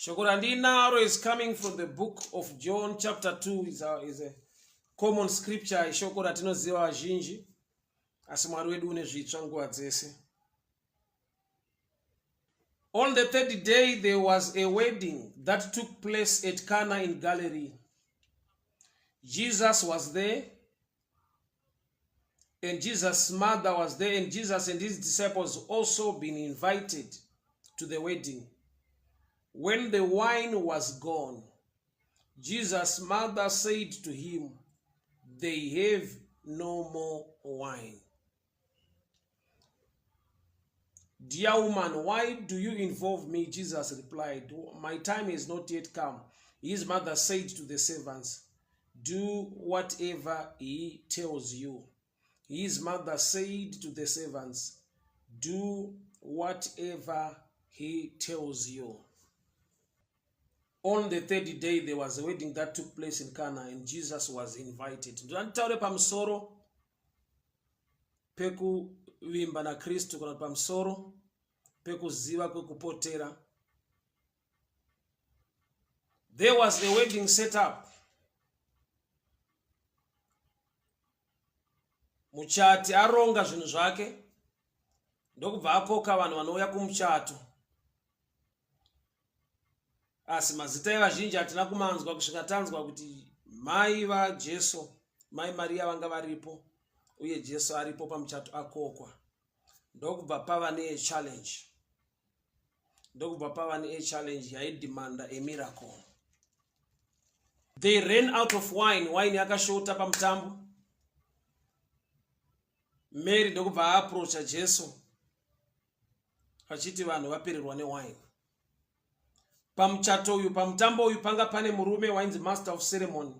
Shoko randinaro is coming from the book of John chapter 2 is a common scripture. Shoko ratinoziva vazhinji asi Mwari wedu une zvitsva nguva dzese. On the third day there was a wedding that took place at Cana in Galilee. Jesus was there, and Jesus' mother was there, and Jesus and his disciples also been invited to the wedding. When the wine was gone, Jesus' mother said to him, "They have no more wine." "Dear woman, why do you involve me?" Jesus replied, "My time has not yet come." His mother said to the servants, "Do whatever he tells you." His mother said to the servants, "Do whatever he tells you." On the third day there was a wedding that took place in Cana, and Jesus was invited. Nditaure pamusoro pekuvimba na Kristu kana pamusoro pekuziva kwekupotera. There was a wedding set up. Muchati aronga zvinhu zvake ndokubva akoka vanhu vanouya kumuchato. Asi mazita evazhinji hatina kumanzwa kusvika tanzwa kuti mai vaJesu, mai Maria vanga varipo uye Jesu aripo pamuchato akokwa. Ndokubva pava nechallenge. Ndokubva pava nechallenge yaidemanda a miracle. They ran out of wine. Wine yakashota pamutambo. Mary ndokubva approacha Jesu achiti vanhu vapererwa newine. Pamuchato uyu, pamutambo uyu panga pane murume wainzi master of ceremony,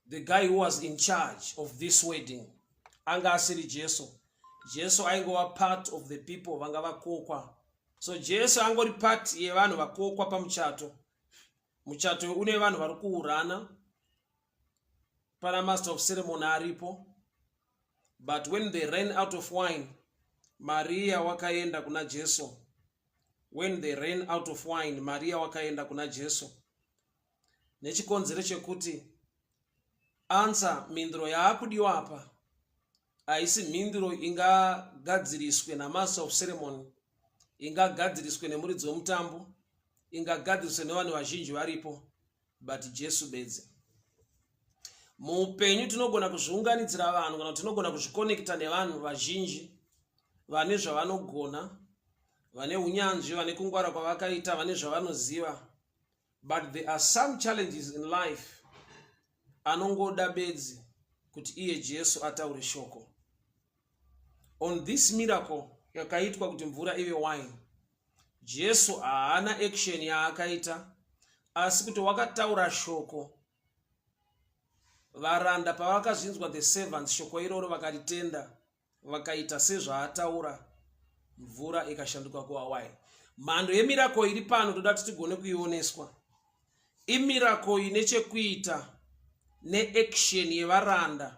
the guy who was in charge of this wedding. Anga asiri Jesu. Jesu aingova part of the people vanga vakokwa. So Jesu angori part yevanhu vakokwa pamuchato. Muchato une vanhu vari kuurana, pana master of ceremony aripo. But when they ran out of wine, Maria wakaenda kuna Jesu. When they ran out of wine, Maria wakaenda kuna Jesu. Nechikonzero chekuti answer mindiro yaakudiwa apa haisi mindiro ingagadziriswe na master of ceremony, ingagadziriswe nemuridzi wemutambo, ingagadziriswe nevanhu vazhinji varipo, but Jesu bedzi. Muupenyu tinogona kuzviunganidzira vanhu kana tinogona kuzvikonekita nevanhu vazhinji vane zvavanogona, vane unyanzvi, vane kungwara kwavakaita, vane zvavanoziva. But there are some challenges in life anongoda bedzi kuti iye Jesu ataure shoko. On this miracle yakaitwa kuti mvura ive wine, Jesu haana action yaakaita, asi kuti wakataura shoko. Varanda pavakazvinzwa, the servants, shoko iroro vakaritenda, vakaita sezvaataura, mvura ikashanduka kuva wine. Mhando yemiracle iri pano toda kuti tigone kuioneswa. Imiracle ine chekuita neaction yevaranda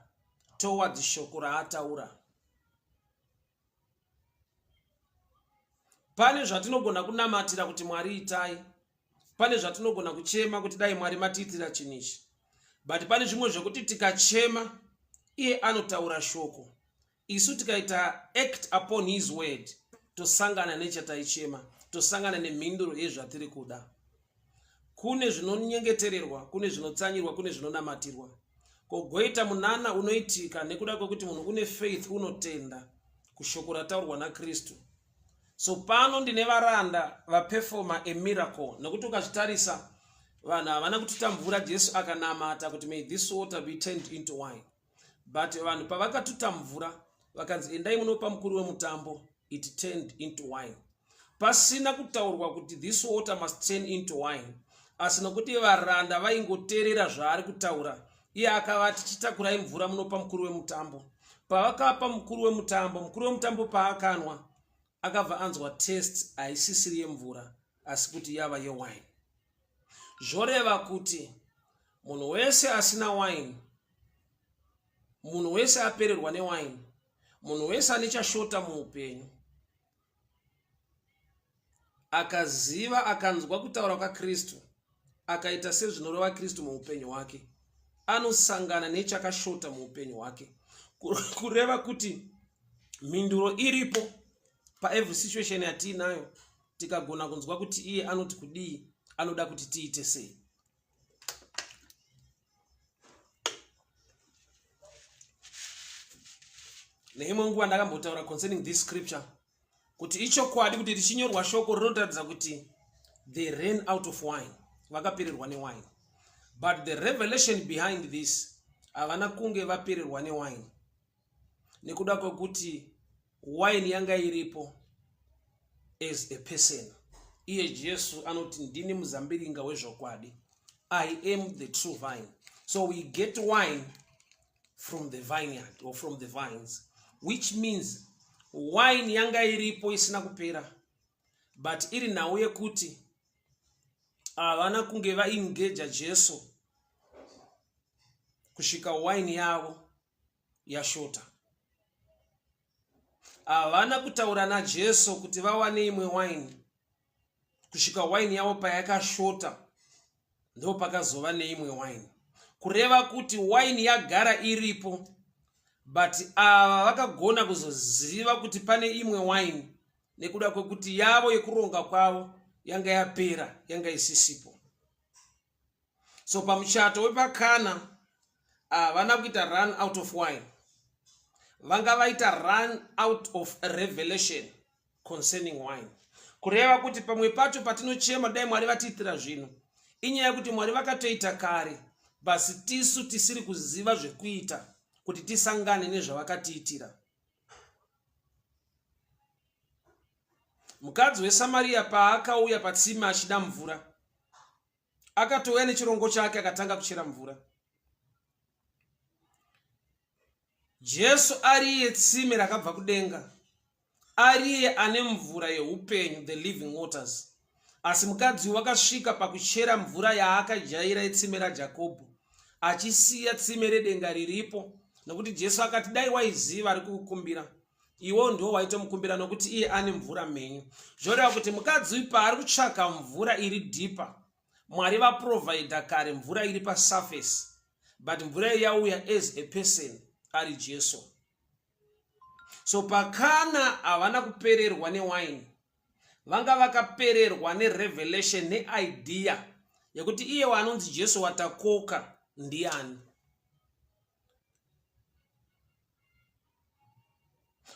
towards shoko raataura. Pane zvatinogona kunamatira kuti Mwari itai, pane zvatinogona kuchema kuti dai Mwari matiitira chinichi. But pane zvimwe zvokuti tikachema iye anotaura shoko, isu tikaita act upon his word, tosangana nechataichema, tosangana nemhinduro yezvatiri kuda. Kune zvinonyengetererwa, kune zvinotsanyirwa, kune zvinonamatirwa. Kogoita munana unoitika nekuda kwekuti munhu une faith, unotenda kushoko rataurwa naKristu. So pano ndine varanda vaperforma a miracle, nekuti ukazvitarisa vanhu havana kutita mvura Jesu akanamata kuti may this water be turned into wine. But vanhu pavakatuta mvura vakanzi endai munopa mukuru wemutambo, it turned into wine. Pasina kutaurwa kuti this water must turn into wine, asi nokuti varanda vaingoteerera zvaari kutaura, iye akavati chitakurai mvura munopa mukuru wemutambo. Pavakapa mukuru wemutambo paakanwa akabva anzwa taste haisisiri yemvura asi kuti yava yewine. Zvoreva kuti munhu wese asina wine, munhu wese apererwa newine, munhu wese ane chashota muupenyu, akaziva akanzwa kutaura kwaKristu akaita sezvinoreva Kristu muupenyu hwake, anosangana nechakashota muupenyu hwake, kureva kuti mhinduro iripo paevery situation yatiinayo. Tikagona kunzwa kuti iye anoti kudii, anoda kuti tiite sei. Neimwe nguva ndakambotaura concerning this scripture kuti ichokwadi kuti richinyorwa shoko rinotaridza kuti they ran out of wine, vakapererwa newine, but the revelation behind this havana kunge vapererwa newine, nekuda kwekuti wine yanga iripo as a person. Iye Jesu anoti ndini muzambiringa wezvokwadi, I am the true vine. So we get wine from the vineyard or from the vines, which means wine yanga iripo isina kupera, but iri nhau yekuti havana kunge vaengage Jesu kusvika wine yavo yashota. Havana kutaura naJesu kuti vawane imwe wine kusvika wine yavo payakashota, ndo pakazova neimwe wine, kureva kuti wine yagara iripo, but ava vakagona kuzoziva kuti pane imwe wine nekuda kwekuti yavo yekuronga kwavo yanga yapera, yanga isisipo. So pamuchato wepakana havana kuita run out of wine, vanga vaita run out of a revelation concerning wine, kureva kuti pamwe pacho patinochema dai Mwari vatiitira zvino inyaya yekuti Mwari vakatoita kare, basi tisu tisiri kuziva zvekuita kuti tisangane nezvavakatiitira. Mukadzi weSamaria paakauya patsime achida mvura, akatouya nechirongo chake akatanga kuchera mvura. Jesu ariye tsime rakabva kudenga, ariye ane mvura yeupenyu, the living waters. Asi mukadzi wakasvika pakuchera mvura yaakajaira yetsime raJakobho, achisiya tsime redenga riripo, nokuti Jesu akati dai waiziva ari kukukumbira, iwo ndo waitomukumbira nokuti iye ane mvura mhenyu. Zvoreva kuti mukadzi uyu paari kutsvaka mvura iri dhipa, Mwari vaprovaidha kare mvura iri pasurface, but mvura yauya as a person ari Jesu. So pakana havana kupererwa newine, vanga vakapererwa nerevelation, neidea yekuti iye wanonzi Jesu watakoka ndiani.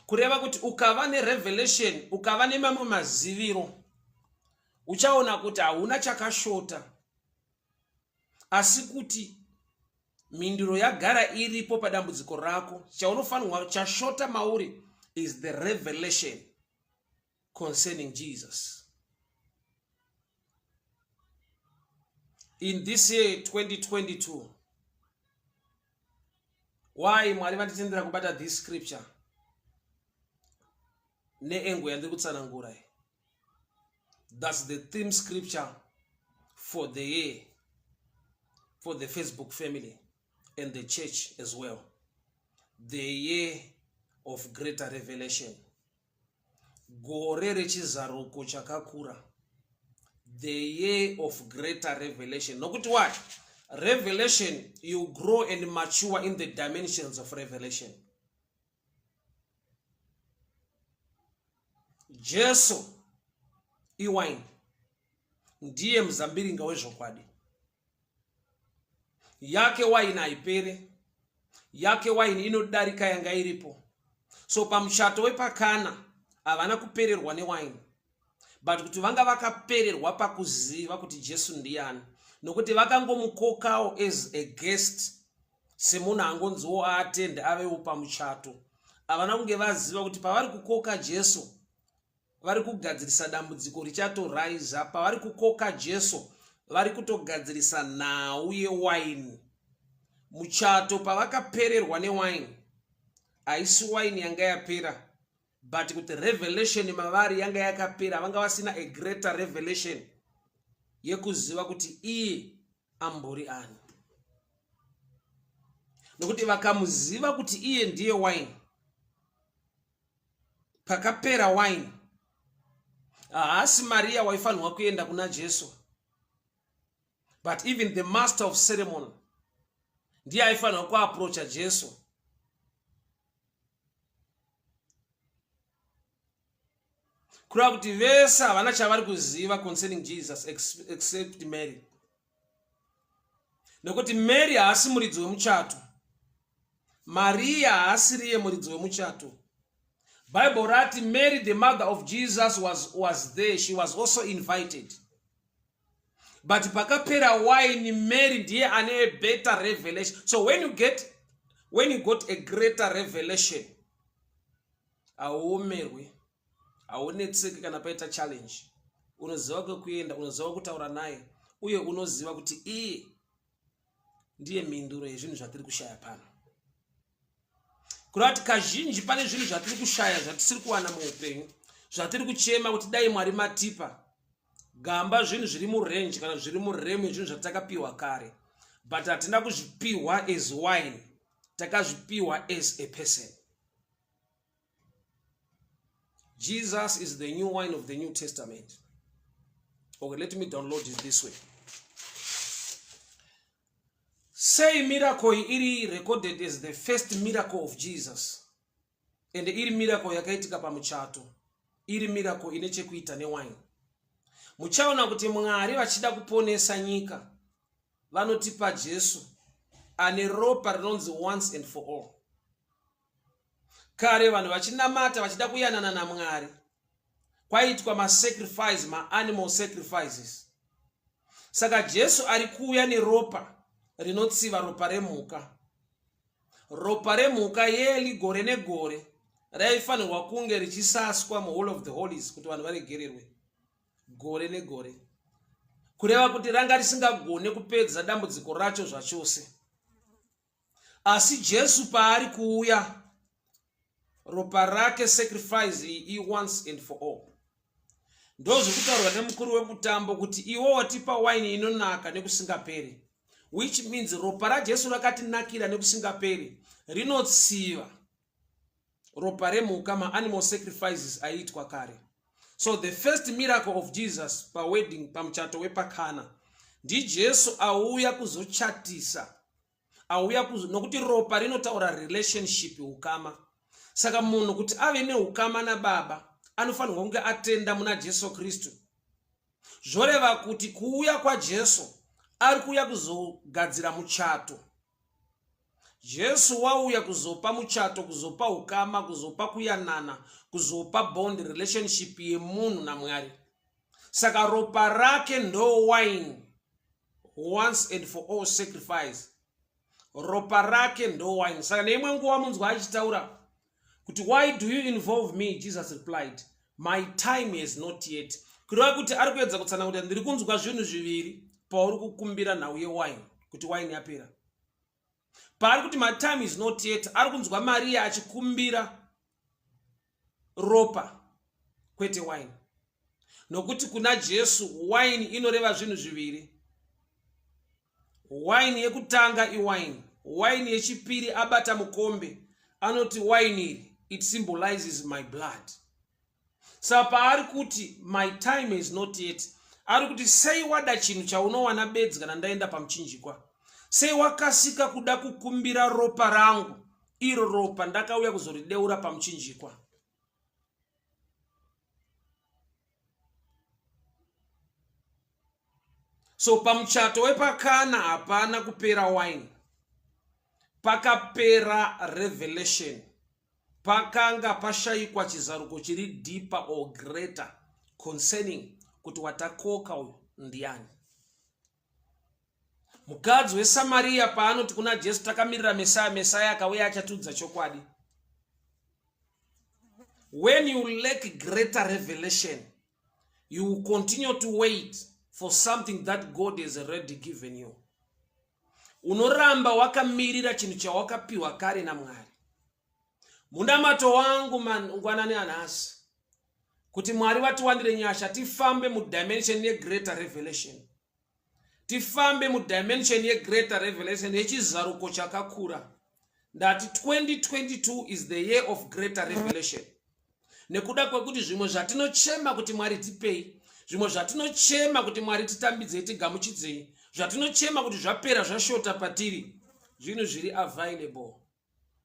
Kureva kuti ukava nerevelation, ukava nemamwe maziviro, uchaona kuti hauna chakashota, asi kuti mhinduro yagara iripo padambudziko rako. Chaunofanirwa chashota mauri is the revelation concerning Jesus. In this year 2022, why Mwari vatitendera kubata this scripture neengo yandiri kutsanangura. That's the theme scripture for the year, for the Facebook family and the church as well. The year of greater revelation. Gore rechizaruko chakakura. The year of greater revelation. Nokuti what? Revelation, you grow and mature in the dimensions of revelation. Jesu iwine ndiye mzambiringa wezvokwadi. Yake wine haipere, yake wine inodarika yanga iripo. So pamuchato wepakana havana kupererwa newine, but kuti vanga vakapererwa pakuziva kuti Jesu ndiani, nokuti vakangomukokawo as a guest, semunhu angonziwo aatende avewo pamuchato. Havana kunge vaziva kuti pavari kukoka Jesu vari kugadzirisa dambudziko richatoriza. Pavari kukoka Jesu vari kutogadzirisa nhau yewine. Muchato pavakapererwa newine, haisi wine yanga yapera, but kuti revelation mavari yanga yakapera, vanga vasina a greater revelation yekuziva kuti iye ambori ani. Nokuti vakamuziva kuti iye ndiye wine, pakapera wine, haasi Maria waifanirwa kuenda kuna Jesu, but even the master of ceremony ndiye aifanirwa kuapproacha Jesu. Kureva kuti vese havana chavari kuziva concerning Jesus except Mary. Nekuti Mary haasi muridzi wemuchato, Maria haasiriye muridzi wemuchato. Bible rati Mary the mother of Jesus was there, she was also invited. But pakapera wine, Mary ndiye ane a better revelation. So when you got a greater revelation, auomerwe, aunetseki kana paita challenge, unoziva kwekuenda, unoziva kutaura naye, uye unoziva kuti iye ndiye mhinduro yezvinhu zvatiri kushaya pano. Kurati kazhinji pane zvinhu zvatiri kushaya zvatisiri kuwana muupenyu, zvatiri kuchema kuti dai Mwari matipa gamba zvinhu zviri murenji kana zviri muremu yezvinhu zvatakapiwa kare, but hatina kuzvipiwa as wine, takazvipiwa as a person. Jesus is the new wine of the New Testament. Okay, let me download it this way. Say miracle iri recorded as the first miracle of Jesus. And iri miracle yakaitika pamuchato. Iri miracle ine chekuita ne wine. Muchaona kuti Mwari vachida kuponesa nyika, vanotipa Jesu ane ropa rinonzi once and for all. Kare vanhu vachinamata vachida kuyanana naMwari, kwaitwa ma-sacrifice, ma-animal sacrifices. Saka Jesu ari kuuya neropa rinotsiva, ropa remhuka. Ropa remhuka yeli gore negore raifanirwa kunge richisaswa muhall of the holies kuti vanhu varegererwe gore negore, kureva kuti ranga risingagone kupedza dambudziko racho zvachose. Asi Jesu paari kuuya, ropa rake sacrifice i once and for all. Ndozvokutaurwa nemukuru wemutambo kuti iwo watipa wine inonaka nekusingaperi, which means ropa raJesu rakatinakira nekusingaperi, rinotsiva ropa remhuka, ma-animal sacrifices aiitwa kare. So the first miracle of Jesus pa wedding, pamuchato wepakana, ndi Jesu auya kuzochatisa, auya nokuti ropa rinotaura relationship, ukama. Saka munhu kuti ave neukama naBaba anofanirwa kunge atenda muna Jesu Kristu. Zvoreva kuti kuuya kwaJesu ari kuuya kuzogadzira muchato. Jesu wauya kuzopa muchato, kuzopa ukama, kuzopa kuyanana, kuzopa bond relationship yemunhu naMwari. Saka ropa rake ndo wine, once and for all sacrifice. Ropa rake ndo wine. Saka neimwe nguva munzwa achitaura kuti why do you involve me? Jesus replied, my time is not yet. Kureva kuti ari kuedza kutsanangura kuti ndiri kunzwa zvinhu zviviri pauri kukumbira nhau yewine, kuti wine yapera. Paari kuti my time is not yet, ari kunzwa Maria achikumbira ropa kwete wine. Nokuti kuna Jesu wine inoreva zvinhu zviviri. Wine yekutanga iwine, wine yechipiri abata mukombe anoti wine iri, it symbolizes my blood. Saka paari kuti my time is not yet, ari kuti sei wada chinhu chaunowana bedzi kana ndaenda pamuchinjikwa, sei wakasika kuda kukumbira ropa rangu, iro ropa ndakauya kuzorideura pamuchinjikwa. So pamuchato wepakana hapana kupera wine, pakapera revelation. Pakanga pashayikwa chizaruko chiri deeper or greater concerning kuti watakoka uyu ndiani. Mukadzi weSamaria paanoti kuna Jesu takamirira Mesaya akauya achatudza chokwadi. When you lack greater revelation, you will continue to wait for something that God has already given you. Unoramba wakamirira chinhu chawakapiwa kare naMwari. Mundamato wangu mangwanani anasi kuti Mwari vatiwandire nyasha tifambe mu dimension ye greater revelation. Tifambe mu dimension ye greater revelation yechizaruko chakakura. That 2022 is the year of greater revelation. nekuda kwekuti zvimwe zvatinochema kuti Mwari tipei, zvimwe zvatinochema kuti Mwari titambidzei tigamuchidzei, zvatinochema kuti zvapera zvashota patiri, zvinhu zviri available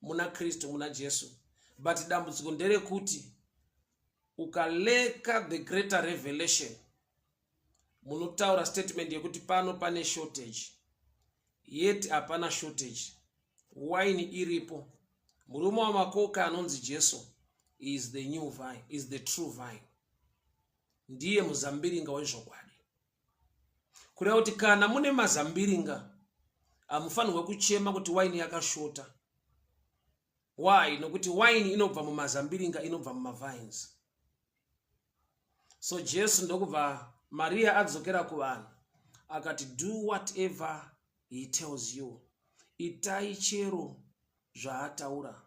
muna Kristu, muna Jesu. But dambudziko nderekuti ukaleka the greater revelation, munotaura statement yekuti pano pane shortage, yet hapana shortage. Wine iripo. Murume wamakoka anonzi Jesu is the new vine, is the true vine. Ndiye muzambiringa wezvokwadi. Kureva kuti kana mune mazambiringa amufanirwe kuchema kuti wine yakashota. Why? Nokuti wine inobva mumazambiringa, inobva mumavines. So Jesu ndokubva Maria adzokera kuvanhu akati, do whatever he tells you. Itai chero zvaataura.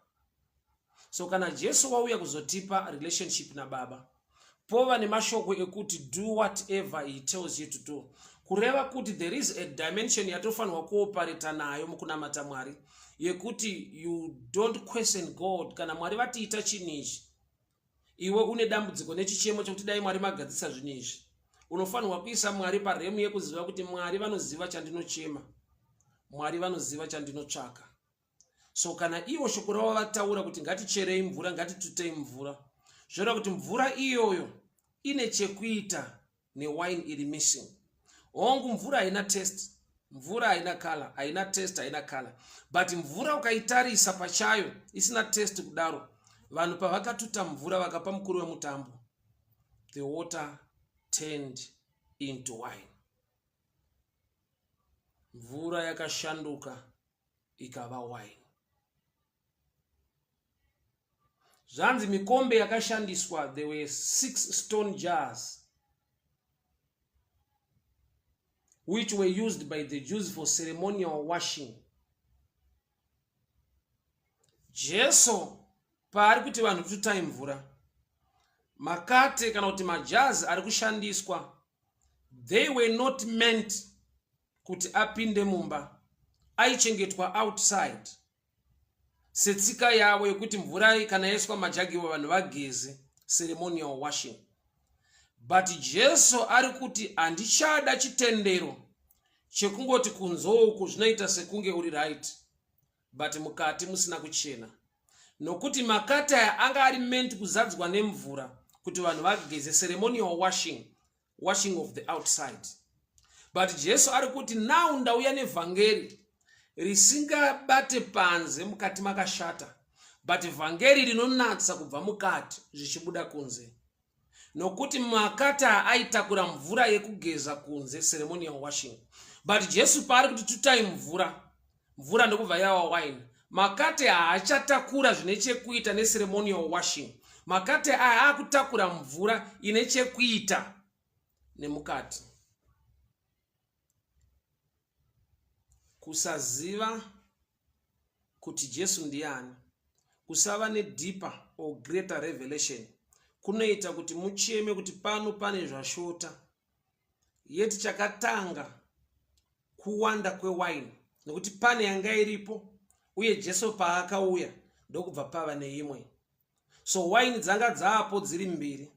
So kana Jesu wauya kuzotipa relationship na Baba, pova nemashoko ekuti do whatever he tells you to do. Kureva kuti there is a dimension yatofanirwa kuoperate nayo mukunamata Mwari, yekuti you don't question God. Kana Mwari vatiita chinhu, iwe une dambudziko nechichemo chekuti dai Mwari magadzisa zvinhu izvi, unofanirwa kuisa Mwari paremu yekuziva kuti Mwari vanoziva chandinochema, Mwari vanoziva chandinotsvaka. So kana iwo shoko ravo vataura kuti ngaticherei mvura, ngatitutei mvura, zvoreva kuti mvura iyoyo ine chekuita newine iri missing. Hongu mvura haina taste, mvura haina color, haina taste, haina color. But mvura ukaitarisa pachayo isina taste kudaro, vanhu pavakatuta mvura vakapa mukuru wemutambo, the water turned into wine. Mvura yakashanduka ikava wine. Zvanzi mikombe yakashandiswa, there were 6 stone jars which were used by the Jews for ceremonial washing. Jesu paari kuti vanhu tutai mvura, makate kana kuti majazi ari kushandiswa, they were not meant kuti apinde mumba, aichengetwa outside setsika yavo yekuti mvura kana yaiswa majagiwo vanhu vageze, ceremonial washing. But Jesu ari kuti handichada chitendero chekungoti kunze uku zvinoita sekunge uri right, but mukati musina kuchena. Nokuti makate aya anga ari meant kuzadzwa nemvura kuti vanhu vageze, ceremonial washing, washing of the outside. But Jesu ari kuti now ndauya nevhangeri risingabate panze mukati makashata, but vhangeri rinonatsa kubva mukati zvichibuda kunze. Nokuti makate aitakura mvura yekugeza kunze, ceremonial washing. But Jesu paari kuti tutai mvura, mvura ndokubva yava wine, makate haachatakura zvine chekuita neceremonial washing. Makate aya akutakura mvura ine chekuita nemukati. Kusaziva kuti Jesu ndiani, kusava ne deeper or greater revelation, kunoita kuti mucheme kuti pano pane zvashota. Yeti chakatanga kuwanda kwewine nekuti pane yanga iripo, uye Jesu paakauya ndokubva pava neimwe. So wine dzanga dzaapo dziri mbiri,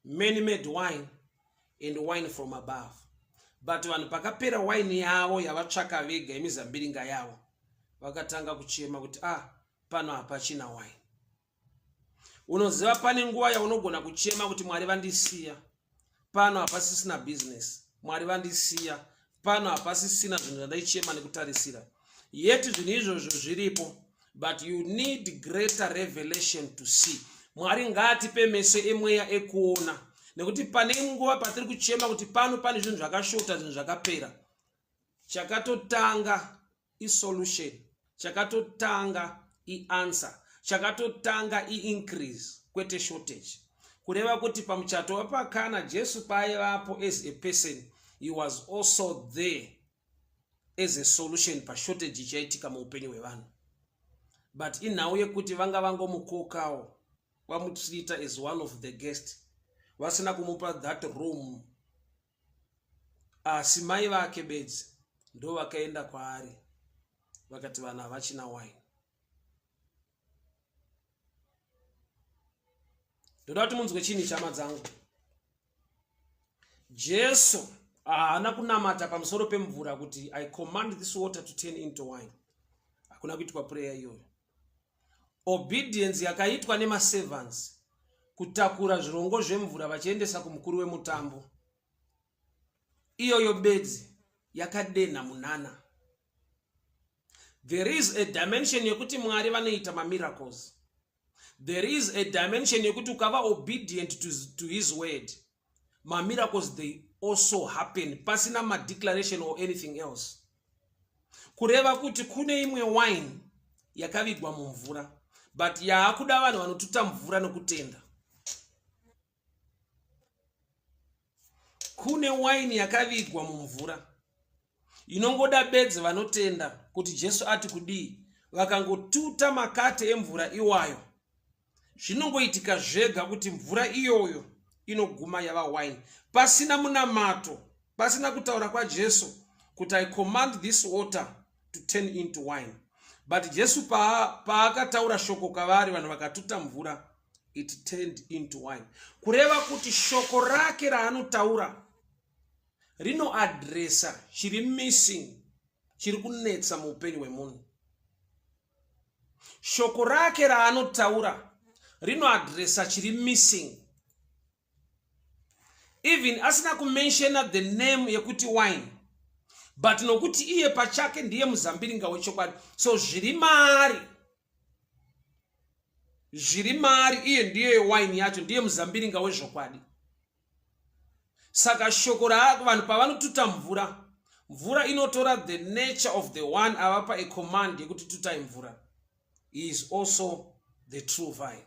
many made wine and wine from above. But vanhu pakapera wine yavo yavatsvaka vega yemizambiringa yavo, vakatanga kuchema kuti pano hapachina wine. Unoziva pane nguva yaunogona kuchema kuti Mwari vandisiya, pano hapasisina business, Mwari vandisiya, pano hapasisina zvinhu zvandaichema nekutarisira. Yet zvinhu izvozvo zviripo, but you need greater revelation to see. Mwari ngaatipe meso emweya ekuona, nekuti pane nguva patiri kuchema kuti pano pane zvinhu zvakashota, zvinhu zvakapera. Chakatotanga i-solution, chakatotanga i-answer, chakatotanga i-increase, kwete shortage. Kureva kuti pamuchato wapakana Jesu paaivapo as a person, he was also there as a solution pa shortage ichaitika muupenyu hwevanhu. But inhau yekuti vanga vangomukokawo, vamutrita as one of the guests, vasina kumupa that room, asi mai vake bedzi ndo vakaenda kwaari vakati vanhu havachina wine. ndoda kuti munzwe chini chama dzangu. Jesu haana kunamata pamusoro pemvura kuti I command this water to turn into wine. Hakuna kuitwa prayer iyoyo. Obedience yakaitwa nemaservants kutakura zvirongo zvemvura vachiendesa kumukuru wemutambo. Iyoyo bedzi yakadenha munana. There is a dimension yekuti Mwari vanoita miracles. There is a dimension yekuti ukava obedient to his word, miracles they also happen pasina declaration or anything else. Kureva kuti kune imwe wine yakavigwa mumvura, but yaakuda vanhu vanotuta mvura nokutenda. Kune wine yakavigwa mumvura inongoda bedzi vanotenda kuti Jesu ati kudii, vakangotuta makate emvura iwayo zvinongoitika zvega kuti mvura iyoyo inoguma yava wine, pasina munamato, pasina kutaura kwa Jesu kuti I command this water to turn into wine. But Jesu paakataura shoko kavari vanhu vakatuta mvura, it turned into wine. Kureva kuti shoko rake raanotaura rinoadresa chiri missing, chiri kunetsa muupenyu hwemunhu. Shoko rake raanotaura rinoadresa chiri missing. Even asina kumenshena the name yekuti wine, but nokuti iye pachake ndiye muzambiringa wechokwadi. So zviri maari iye ndiye wine yacho, ndiye muzambiringa wezvokwadi. Saka shoko rake vanhu pavanotuta mvura inotora the nature of the one avapa a command yekuti tutai mvura. He is also the true vine.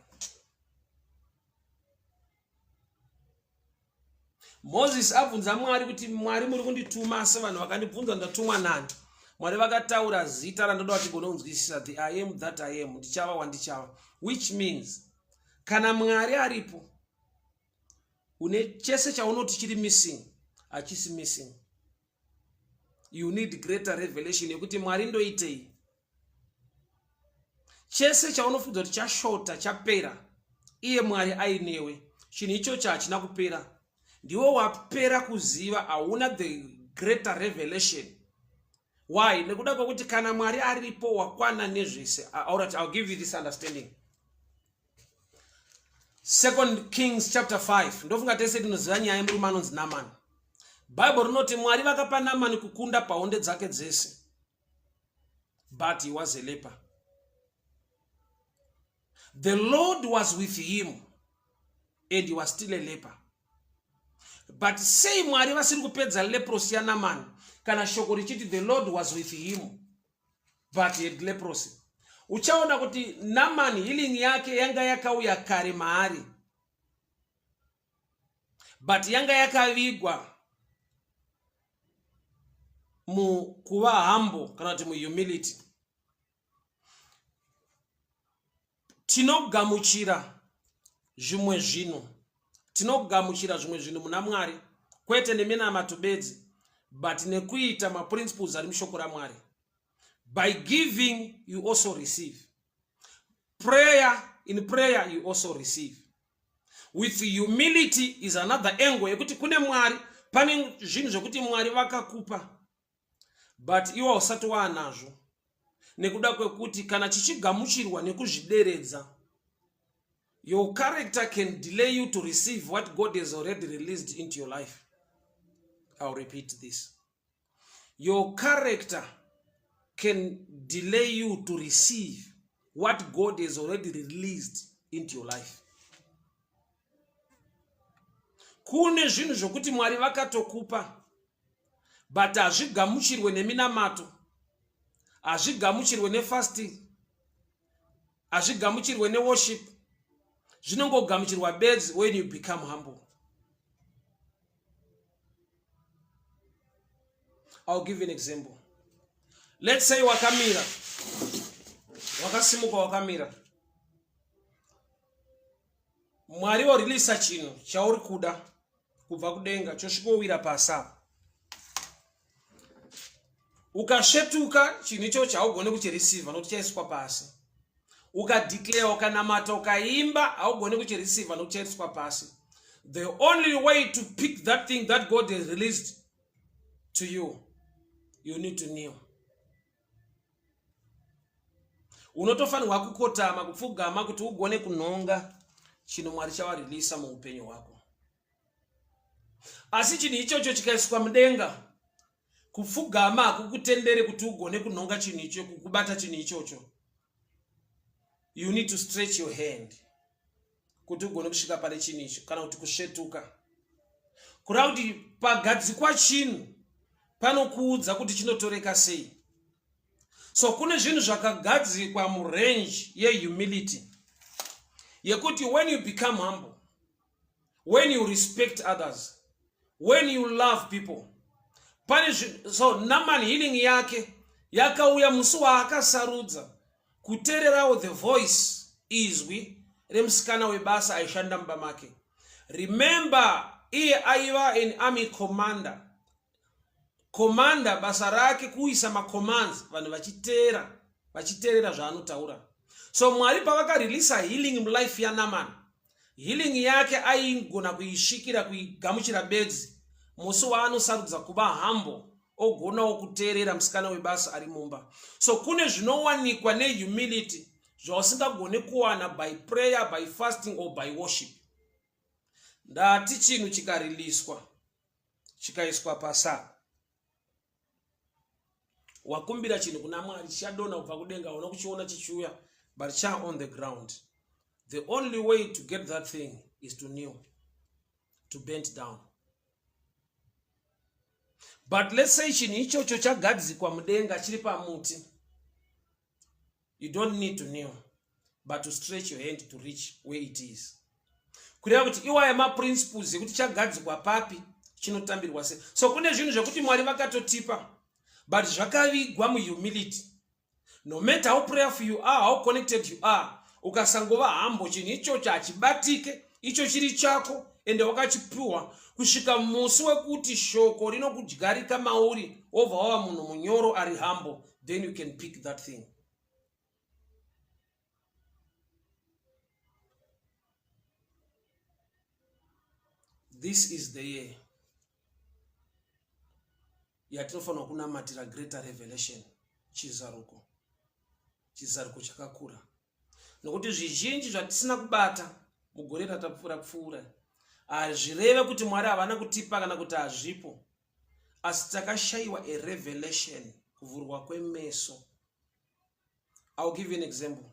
Moses abvunza Mwari kuti Mwari muri kundituma se vanhu vakandibvunza ndatumwa nani. Mwari vakataura zita randoda kuti gononzwisisa, the I am that I am, ndichava wandichava, which means kana Mwari aripo une chese chaunoti chiri missing achisi missing. You need greater revelation yekuti Mwari ndoitei. Chese chaunofudza kuti chashota chapera, iye Mwari ainewe, chinhu ichocho hachina kupera. Ndiwe wapera kuziva, hauna the greater revelation. Why? Nekuda kwekuti kana Mwari aripo wakwana nezvese. Alright, I'll give you this understanding. 2 Kings chapter 5. Ndofunga tese tinoziva nyaya yemurume anonzi Naamani. Bible rinoti Mwari vakapa Naamani kukunda paonde dzake dzese. But he was a leper. The Lord was with him and he was still a leper. But say Mwari vasiri kupedza leprosy ya Naamani kana shoko richiti the Lord was with him but he had leprosy. Uchaona kuti Naamani healing yake yanga yakauya kare maari, but yanga yakavigwa kuva humble kana kuti humility. Tinogamuchira zvimwe zvinhu muna Mwari, kwete neminamato bedzi, but nekuita maprinciples ari mushoko raMwari. By giving you also receive. In prayer you also receive. With humility is another angle yekuti kune Mwari pane zvinhu zvokuti Mwari vakakupa, but iwe usati waanazvo nekuda kwekuti kana chichigamuchirwa nekuzvideredza, your character can delay you to receive what God has already released into your life. I'll repeat this. Your character can delay you to receive what God has already released into your life. Kune zvinhu zvokuti Mwari vakatokupa, but hazvigamuchirwe neminamato, hazvigamuchirwe nefasting, hazvigamuchirwe neworship. Zvinongogamuchirwa bedzi when you become humble. I'll give you an example. Let's say wakamira, wakasimuka wakamira. Mwari oreleasa chinhu chauri kuda kubva kudenga chosvikowira pasi. Ukashetuka chinhu icho chaugone kuchireceiva nokuti chaiswa pasi. ukadeclare, ukanamata, ukaimba, haugoni kuchireceiva nokuchairiswa pasi. The only way to pick that thing that God has released to you, you need to kneel. Unotofanirwa kukotama, kupfugama kuti ugone kunhonga chinhu Mwari chawaririsa muupenyu hwako. Asi chinhu ichocho chikaiswa mudenga, kupfugama hakukutendere kuti ugone kunhonga chinhu ichocho, kukubata chinhu ichocho. You need to stretch your hand kuti ugone kusvika pane chinhu icho, kana kuti kusvetuka. Kureva kuti pagadzikwa chinhu panokuudza kuti chinotoreka sei. So kune zvinhu zvakagadzikwa murange yehumility, yekuti when you become humble, when you respect others, when you love people, so Naaman healing yake yakauya musi waakasarudza kuteererawo the voice izwi remusikana webasa aishanda mumba make. Remember, iye aiva an army commander. Commander basa rake kuisa macommands, vanhu vachiteerera zvaanotaura. So Mwari pavakareleasa healing mulife yaNaaman, healing yake aigona kuisvikira, kuigamuchira bedzi musi waanosarudza kuva humble, ogonawo kuteerera musikana webasa ari mumba. So kune zvinowanikwa nehumility zvausingagone kuwana by prayer, by fasting or by worship. Ndati chinhu chikariliswa, chikaiswa pasa, wakumbira chinhu kuna Mwari chichadonha kubva kudenga, una kuchiona chichiuya, but cha on the ground. The only way to get that thing is to kneel, to bend down. But let's say chinhu ichocho chagadzikwa mudenga chiri pamuti, you don't need to kneel, but to stretch your hand to reach where it is. Kureva kuti iwaya maprinciples ekuti chagadzikwa papi, chinotambirwa sei. So kune zvinhu zvekuti Mwari vakatotipa, but zvakavigwa muhumility. No matter how prayerful you are, how connected you are, ukasangova humble, chinhu ichocho hachibatike, icho chiri chako, ende wakachipiwa kusvika musi wekuti shoko rinokudyarika mauri, wobva wava munhu munyoro ari humble, then you can pick that thing. This is the year yatinofanira kunamatira greater revelation, chizaruko chakakura. Nokuti zvizhinji zvatisina kubata mugore ratapfuura kupfuura hazvireve kuti Mwari havana kutipa kana kuti hazvipo, asi takashayiwa a revelation, kuvhurwa kwemeso. I'll give you an example.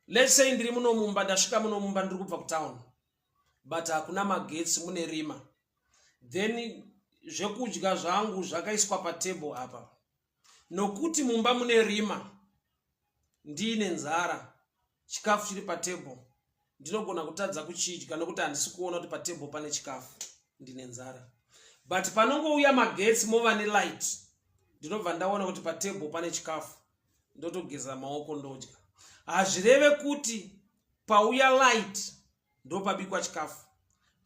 Let's say ndiri muno mumba, ndasvika muno mumba ndiri kubva kutown, but hakuna magetsi, mune rima. Then zvekudya zvangu zvakaiswa patable apa. Nokuti mumba mune rima, ndine nzara, chikafu chiri patable, ndinogona kutadza kuchidya nokuti handisi kuona kuti patable pane chikafu, ndine nzara. But panongouya magetsi mova nelight, ndinobva ndaona kuti patable pane chikafu, ndotogeza maoko ndodya. Hazvireve kuti pauya light ndopabikwa chikafu,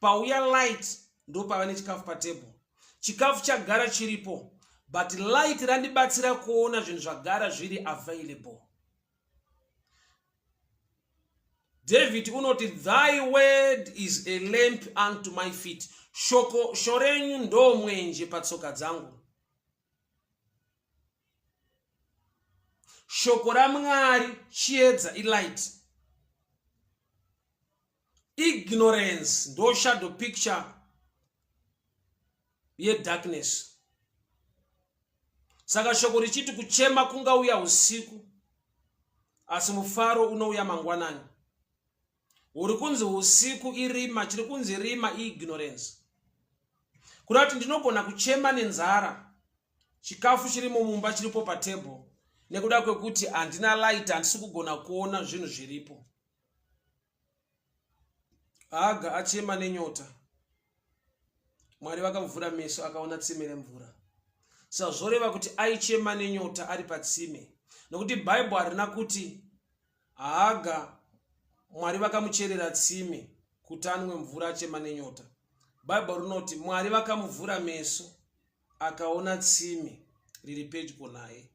pauya light ndopava nechikafu patable. Chikafu chagara chiripo, but light randibatsira kuona zvinhu zvagara zviri available. David unoti, thy word is a lamp unto my feet. Shoko renyu ndo mwenje patsoka dzangu. Shoko raMwari chiedza, ilight. Ignorance ndo shadow picture ye darkness. Saka shoko richiti kuchema kungauya usiku, asi mufaro unouya mangwanani. Uri kunzi usiku irima, chiri kunzi rima ignorance. Kurati ndinogona kuchema nenzara, chikafu chirimo mumba chiripo patable, nekuda kwekuti handina light, handisi kugona kuona zvinhu zviripo. Haga achema nenyota, Mwari vakamuvhura meso akaona tsime remvura. Sazvoreva kuti aichema nenyota ari patsime, nokuti Bible harina kuti Haga Mwari vakamucherera tsime kuti anwe mvura achema nenyota. Bible rinoti Mwari vakamuvhura meso akaona tsime riri pedyo naye.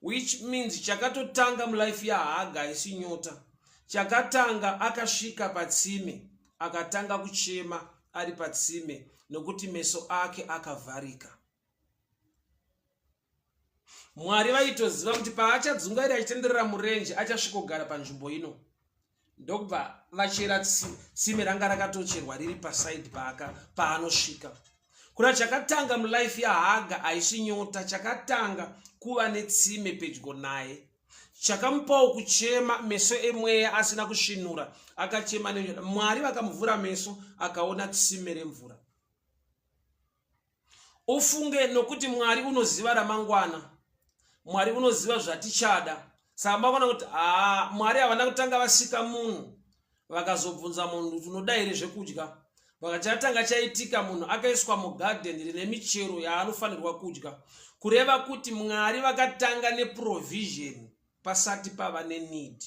which means chakatotanga mulife yaHaga haisi nyota. Chakatanga akasvika patsime akatanga kuchema ari patsime nokuti meso ake akavharika. Mwari vaitoziva kuti paachadzungaira achitenderera murenje achasvikogara panzvimbo ino. Ndokubva vachera tsime ranga rakatocherwa riri pasaidi paanosvika. Kuna chakatanga mulife yaHaga haisi nyota, chakatanga kuva netsime pedyo naye. Chakamupawo kuchema meso emweya asina kusvinura, akachema nenyota. Mwari vakamuvhura meso akaona tsime remvura. Ufunge nokuti Mwari unoziva ramangwana. Mwari unoziva zvatichada. Saka makona kuti Mwari havana kutanga vasika munhu vakazobvunza munhu tunoda here zvekudya. Vakati atanga chaitika munhu akaiswa mugarden rine michero yaanofanirwa kudya. Kureva kuti Mwari vakatanga neprovision pasati pava nenid.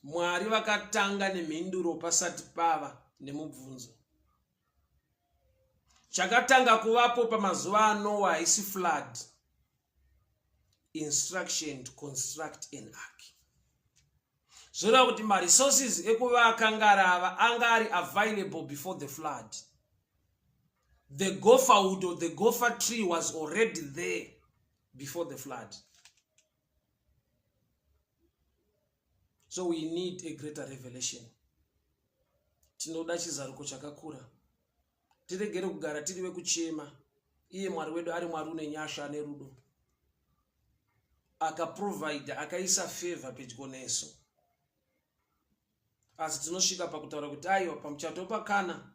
Mwari vakatanga nemhinduro pasati pava nemubvunzo. Chakatanga kuvapo pamazuva aNoah haisi flood. Instruction to construct an ark. Zvoreva kuti maresources ekuvaka ngarava anga ari available before the flood. The gopher wood or the gopher tree was already there before the flood. So we need a greater revelation. Tinoda chizaruko chakakura. Tiregere kugara tiri vekuchema. Iye Mwari wedu ari Mwari une nyasha nerudo. Akaprovide, akaisa favor pedyo nesu. Asi tinosvika pakutaura kuti aiwa pamuchato paKana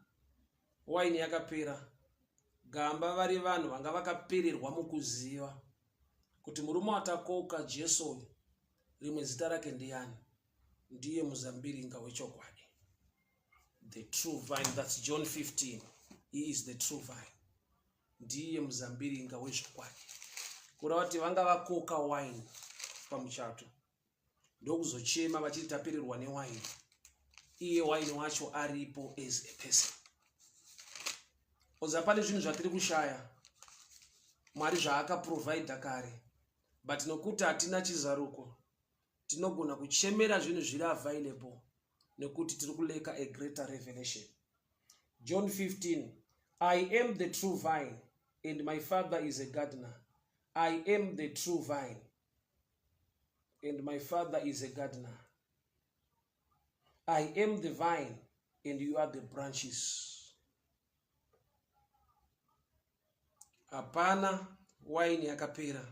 waini yakapera. Gamba vari vanhu vanga vakapererwa mukuziva kuti murume watakoka Jesu rimwe zita rake ndiani? Ndiye muzambiringa wechokwadi. The true vine, that's John 15. He is the true vine. Ndiye muzambiringa wechokwadi. Kureva kuti vanga vakoka wine pamuchato. Ndokuzochema vachiti tapererwa newine. Iye wine wacho aripo as a person. Oza pane zvinhu zvatiri kushaya. Mwari zvaakaprovide kare. But nokuti hatina chizaruko, tinogona kuchemera zvinhu zviri available nekuti tiri kuleka a greater revelation. John 15. I am the true vine and my Father is a gardener. I am the true vine and my Father is a gardener. I am the vine and you are the branches. Hapana wine yakapera.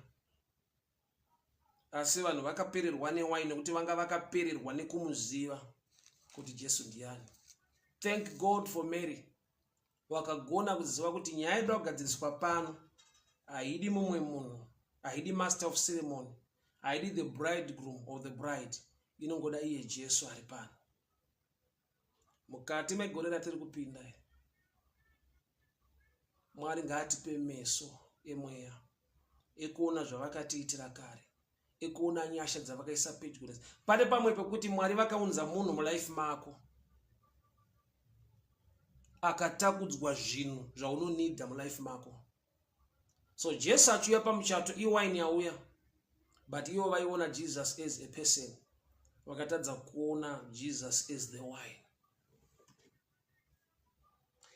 Asi vanhu vakapererwa newine nekuti vanga vakapererwa nekumuziva kuti Jesu ndiani. Thank God for Mary. Wakagona kuziva kuti nyaya inoda kugadziriswa pano haidi mumwe munhu, haidi master of ceremony, haidi the bridegroom or the bride, inongoda iye Jesu ari pano. Mukati megore ratiri kupinda iri, Mwari ngaatipe meso emweya ekuona zvavakatiitira kare, ekuona nyasha dzavakaisa pedyo nesu. Pane pamwe pekuti Mwari vakaunza munhu mulife mako akatakudzwa zvinhu zvaunonida mulife mako. So Jesu achiuya pamuchato iwine yauya, but ivo vaiona Jesus as a person, vakatadza kuona Jesus as the wine.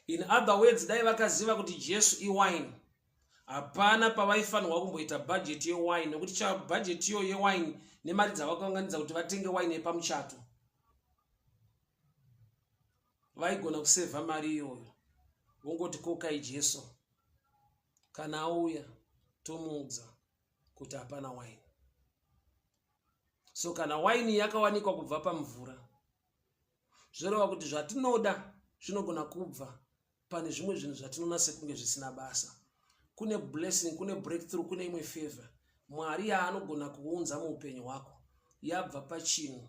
In other words, dai vakaziva kuti Jesu iwine, hapana pavaifanirwa kumboita budget yewine, nekuti budget iyo yewine nemari dzavakaunganidza kuti vatenge wine yepamuchato, vaigona kusevha mari iyoyo. Vongoti kokai Jesu, kana auya tomuudza kuti hapana wine. So kana wine yakawanikwa kubva pamvura, zvoreva kuti zvatinoda zvinogona kubva pane zvimwe zvinhu zvatinoona sekunge zvisina basa. Kune blessing, kune breakthrough, kune imwe favor Mwari yaanogona kuunza muupenyu hwako yabva pachinhu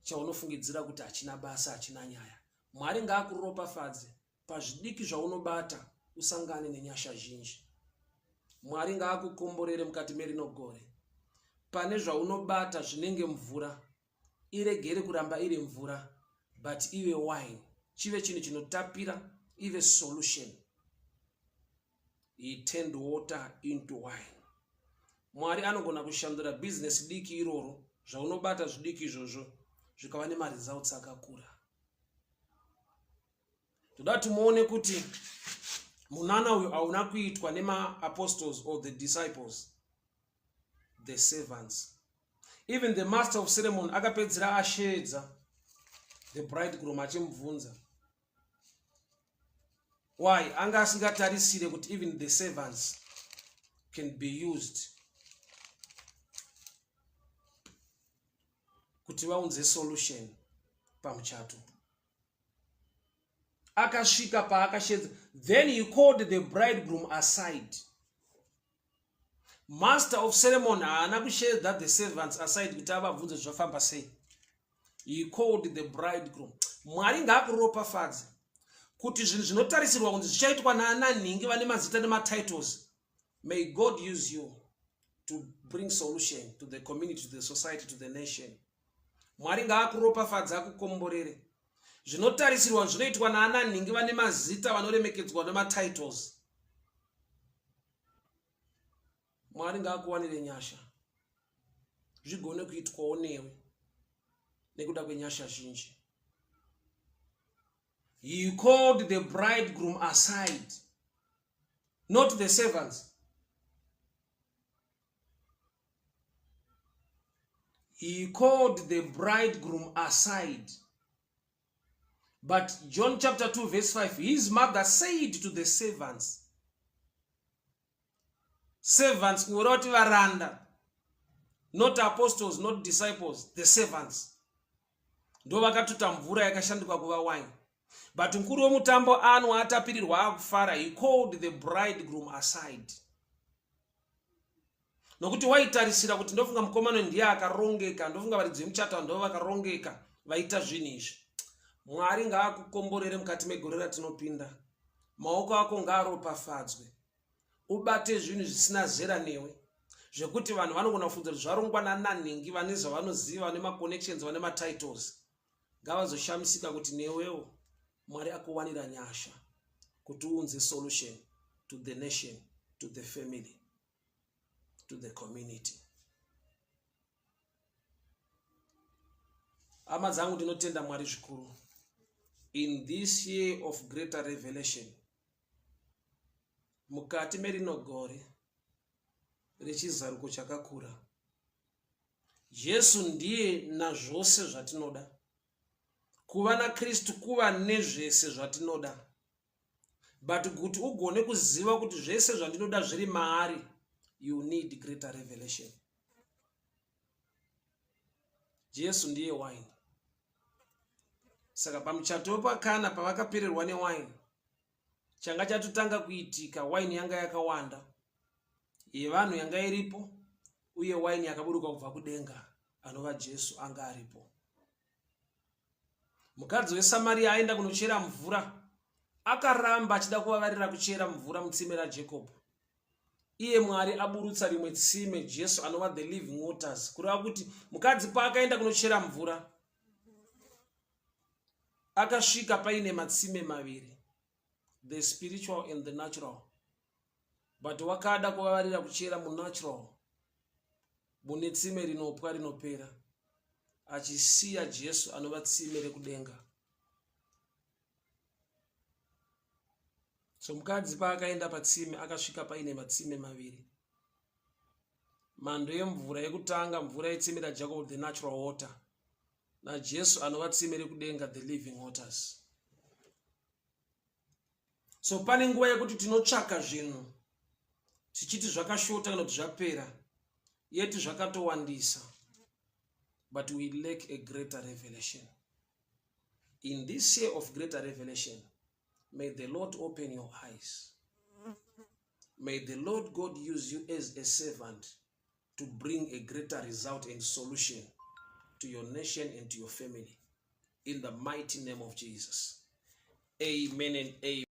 chaunofungidzira kuti hachina basa, hachina nyaya. Mwari ngaakuropafadze pazvidiki zvaunobata usangane nenyasha zhinji. Mwari ngaakukomborere mukati merino gore. Pane zvaunobata zvinenge mvura, iregere kuramba iri mvura, but iwe wine, chive chinhu chinotapira, ive solution. he turned water into wine. Mwari anogona kushandura business diki iroro zvaunobata zvidiki izvozvo zvikava nemaresults akakura. Toda tumuone kuti munana uyu hauna kuitwa nema-apostles or the disciples, the servants. Even the master of ceremony akapedzera ashedza the bridegroom achimubvunza. Why? Anga asingatarisire kuti even the servants can be used kuti vaunze solution pamuchato. Akasvika paakashedza. Then he called the bridegroom aside. Master of ceremony haana kushedza the servants aside kuti avabvunze zvafamba sei. He called the bridegroom. Mwari ngaakuropafadze kuti zvinhu zvinotarisirwa kunzi zvichaitwa naananhingi vane mazita nematitles. May God use you to bring solution to the community, to the society, to the nation. Mwari ngaakuropafadze akukomborere. Zvinotarisirwa zvinoitwa naananhingi vane mazita vanoremekedzwa nematitles. Mwari ngaakuwanire nyasha. Zvigone kuitwawo newe nekuda kwenyasha zhinji. He called the bridegroom aside, not the servants. He called the bridegroom aside. But John chapter 2 verse 5, his mother said to the servants. Servants, kuroti varanda. Not apostles, not disciples, the servants. Ndo vakatuta mvura yakashanduka kuva wine. But mkuru womutambo anu atapirirwa akufara, he called the bridegroom aside. Nokuti waitarisira kuti ndofunga mukomano ndiye akarongeka, ndofunga varidzi vemuchato ndo vakarongeka vaita zvinhu izvi. Mwari ngaakukomborere mukati megore ratinopinda. Maoko ako ngaaropafadzwe. Ubate zvinhu zvisina zera newe. Zvekuti vanhu vanogona kufunza kuti zvarongwa naananhingi vane zvavanoziva, vane maconnections, vane matitles. Ngavazoshamisika kuti newewo Mwari akuwanira nyasha kuti uunze solution to the nation, to the family, to the community. Hama dzangu ndinotenda Mwari zvikuru. In this year of greater revelation, mukati merino gore rechizaruko chakakura, Jesu ndiye nazvose zvatinoda. Kuva naKristu kuva nezvese zvatinoda. But kuti ugone kuziva kuti zvese zvandinoda zviri maari, you need greater revelation. Jesu ndiye wine. Saka pamuchato pakana pavakapererwa newine, changa chatotanga kuitika, wine yanga yakawanda, yevanhu yanga iripo, uye wine yakaburuka kubva kudenga, anova Jesu anga aripo. Mukadzi weSamaria aenda kunochera mvura, akaramba achida kuvavarira kuchera mvura mutsime raJacob. Iye Mwari aburutsa rimwe tsime, Jesu anova the living waters. Kureva kuti mukadzi paakaenda kunochera mvura, akasvika paine matsime maviri, the spiritual and the natural. But wakada kuvavarira kuchera munatural, mune tsime rinopwa rinopera, achisiya Jesu anova tsime rekudenga. So mukadzi paakaenda patsime akasvika paine matsime maviri. Mhando yemvura yekutanga, mvura yetsime raJacob, the natural water, na Jesu anova tsime rekudenga, the living waters. So pane nguva yekuti tinotsvaka zvinhu tichiti zvakashota kana kuti zvapera, yeti zvakatowandisa, but we lack a greater revelation. In this year of greater revelation, may the Lord open your eyes. May the Lord God use you as a servant to bring a greater result and solution to your nation and to your family. In the mighty name of Jesus. Amen and amen.